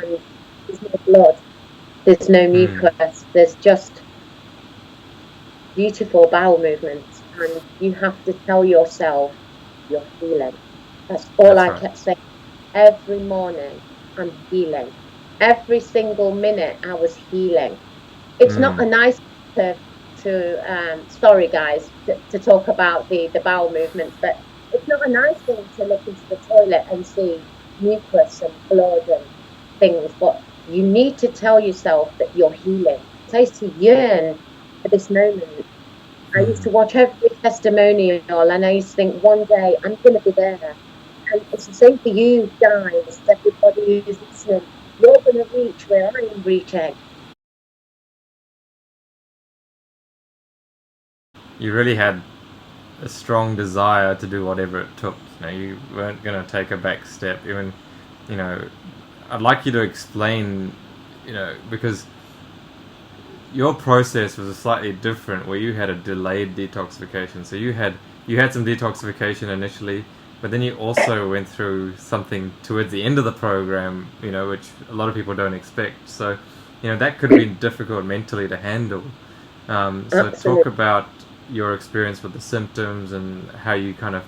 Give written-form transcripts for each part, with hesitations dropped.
and there's no blood, there's no Mm. mucus, there's just beautiful bowel movements, and you have to tell yourself you're healing. That's all That's I right. kept saying. Every morning, I'm healing. Every single minute, I was healing. It's not Mm. a nice sorry guys, to talk about the bowel movements, but it's not a nice thing to look into the toilet and see mucus and blood and things, but you need to tell yourself that you're healing. I used to yearn for this moment. I used Mm. to watch every testimonial and I used to think one day I'm going to be there. And it's the same for you guys, everybody who's listening. You're going to reach where I am reaching. You really had a strong desire to do whatever it took. You weren't going to take a back step. Even, you know, I'd like you to explain, because your process was slightly different, where you had a delayed detoxification. So you had some detoxification initially, but then you also went through something towards the end of the program, which a lot of people don't expect. So, that could have been difficult mentally to handle. So talk Absolutely. about your experience with the symptoms and how you kind of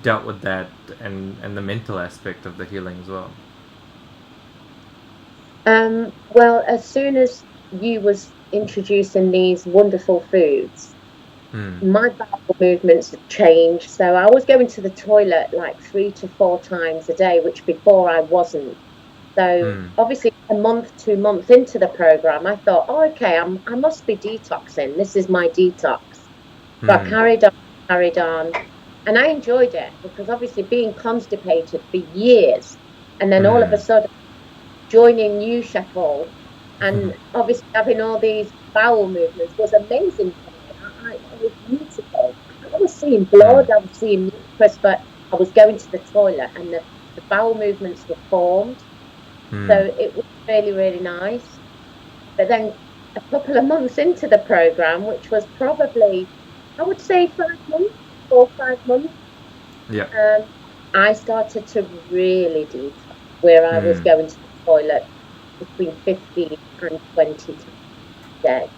dealt with that, and the mental aspect of the healing as well. Well, as soon as you was introducing these wonderful foods, Hmm. my bowel movements had changed. So I was going to the toilet like 3 to 4 times a day, which before I wasn't. So Hmm. obviously, a month, 2 months into the program, I thought, oh, okay, I must be detoxing. This is my detox. So I Hmm. carried on, and I enjoyed it because obviously being constipated for years, and then all of a Hmm. sudden joining New Sheffield, and obviously having all these bowel movements was amazing for me. It was beautiful. I was seeing Hmm. blood, I was seeing mucus, but I was going to the toilet, and the bowel movements were formed. So Hmm. it was really, really nice. But then a couple of months into the program, which was probably, I would say 5 months, 4 or 5 months, Yeah. um, I started to really detox, where I was Hmm. going to the toilet between 15 and 20 times a day,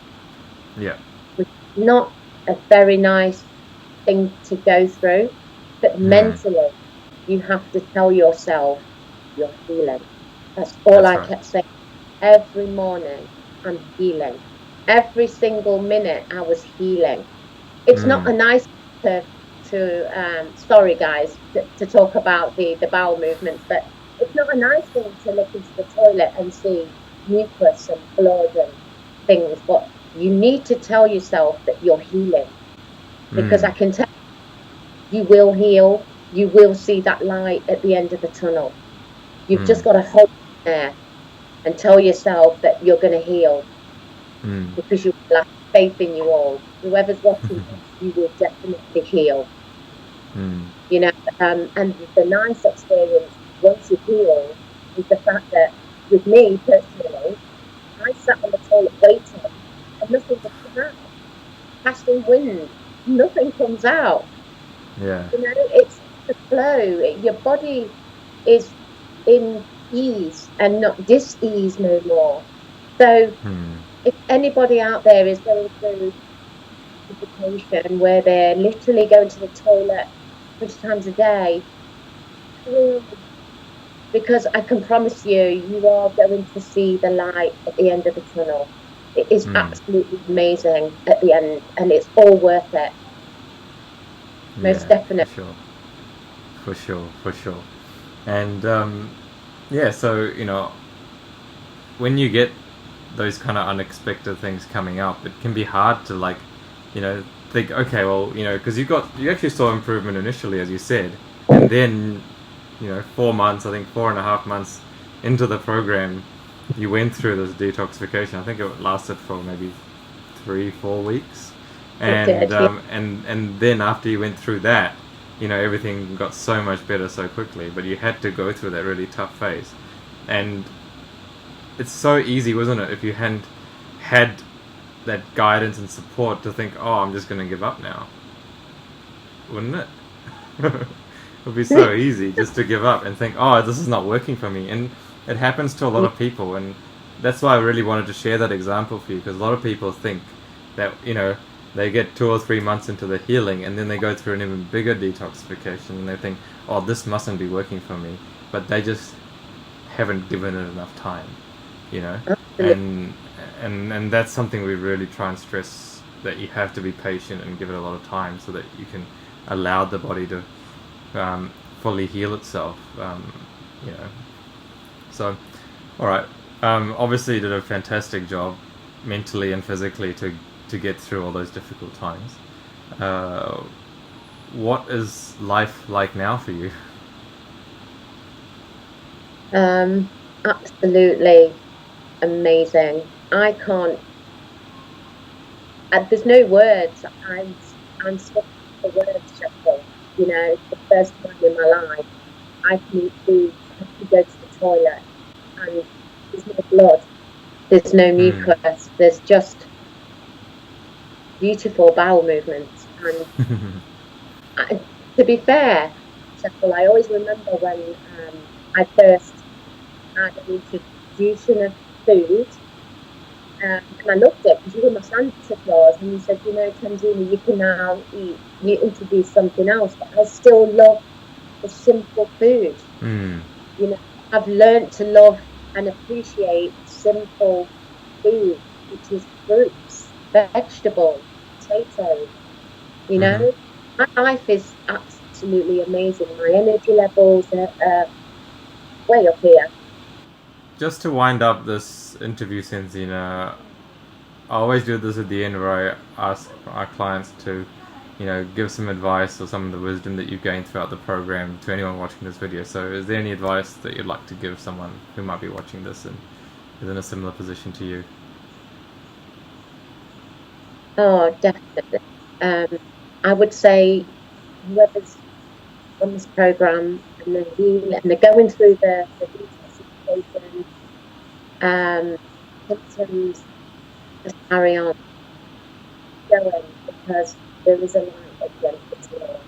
Yeah. which is not a very nice thing to go through. But Hmm. mentally, you have to tell yourself you're healing. That's all That's I right. kept saying. Every morning, I'm healing. Every single minute, I was healing. It's not Hmm. a nice sorry guys, to talk about the bowel movements, but it's not a nice thing to look into the toilet and see mucus and blood and things, but you need to tell yourself that you're healing, because Hmm. I can tell you will heal. You will see that light at the end of the tunnel. You've Hmm. just got to hold there and tell yourself that you're going to heal, Hmm. because you will have faith in you all. Whoever's watching this, you will definitely heal. Hmm. you know. And the nice experience once you heal is the fact that with me personally, I sat on the toilet waiting and nothing would come out. Casting wind, nothing comes out. Yeah. It's the flow. Your body is in ease and not dis-ease no more. So Hmm. if anybody out there is going through detoxification where they're literally going to the toilet 20 times a day, because I can promise you, you are going to see the light at the end of the tunnel. It is Hmm. absolutely amazing at the end, and it's all worth it. Most Yeah. For definitely. sure. For sure. For sure. And yeah. So when you get those kind of unexpected things coming up, it can be hard to you know, think, okay, well, because you actually saw improvement initially, as you said, and then 4 months, I think 4.5 months into the program, you went through this detoxification. I think it lasted for maybe 3-4 weeks, It and did, yeah. and then after you went through that, everything got so much better so quickly. But you had to go through that really tough phase, and it's so easy, wasn't it, if you hadn't had that guidance and support to think, oh, I'm just going to give up now, wouldn't it? It would be so easy just to give up and think, oh, this is not working for me. And it happens to a lot of people, and that's why I really wanted to share that example for you, because a lot of people think that, you know, they get 2 or 3 months into the healing and then they go through an even bigger detoxification and they think, oh, this mustn't be working for me, but they just haven't given it enough time, you know. Absolutely. And that's something we really try and stress, that you have to be patient and give it a lot of time so that you can allow the body to fully heal itself, you know. So, all right. Obviously, you did a fantastic job, mentally and physically, to get through all those difficult times. Uh, what is life like now for you? Absolutely amazing. I can't. There's no words. I'm stuck for words, Sheffield. You know, it's the first time in my life I can eat food, I can go to the toilet, and there's no blood, there's no Hmm. mucus, there's just beautiful bowel movements. And to be fair, Sheffield, I always remember when I first had an introduction of food. And I loved it because you were my Santa Claus, and you said, you know, Cenzina, you can now eat. You introduce something else, but I still love the simple food. Hmm. You know, I've learned to love and appreciate simple food, which is fruits, vegetables, potatoes. You Mm-hmm. know, my life is absolutely amazing. My energy levels are way up here. Just to wind up this interview, Cenzina, I always do this at the end where I ask our clients to, you know, give some advice or some of the wisdom that you've gained throughout the program to anyone watching this video. So, is there any advice that you'd like to give someone who might be watching this and is in a similar position to you? Oh, definitely. Um, I would say whoever's on this program and they're healing and they're going through the detoxification symptoms, just carry on going because there is a light at the end of the tunnel.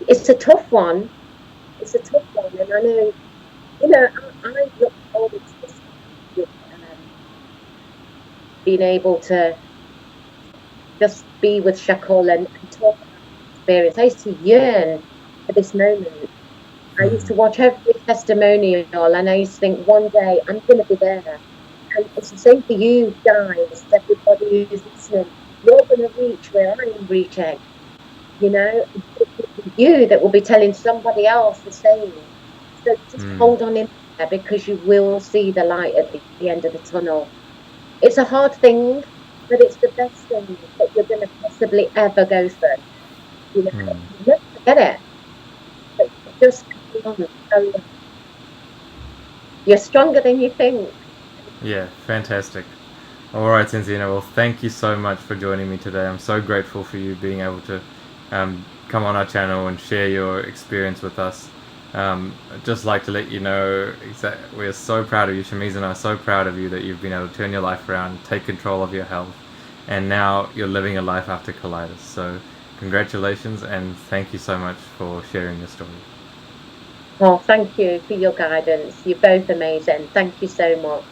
It's a tough one. It's a tough one, and I know, you know, I look forward to this with being able to just be with Shakol and talk about my experience. I used to yearn for this moment. I used to watch every testimonial and I used to think one day I'm going to be there. And it's the same for you guys, everybody who's listening. You're going to reach where I am reaching, you know, you that will be telling somebody else the same. So just Hmm. hold on in there because you will see the light at the end of the tunnel. It's a hard thing, but it's the best thing that you're going to possibly ever go through. You know, Hmm. you never forget it. But just carry on, carry on. You're stronger than you think. Yeah, fantastic. All right, Cenzina. Well, thank you so much for joining me today. I'm so grateful for you being able to come on our channel and share your experience with us. I'd just like to let you know we're so proud of you. Shamiz and I are so proud of you that you've been able to turn your life around, take control of your health, and now you're living a life after colitis. So, congratulations and thank you so much for sharing your story. Oh, thank you for your guidance. You're both amazing. Thank you so much.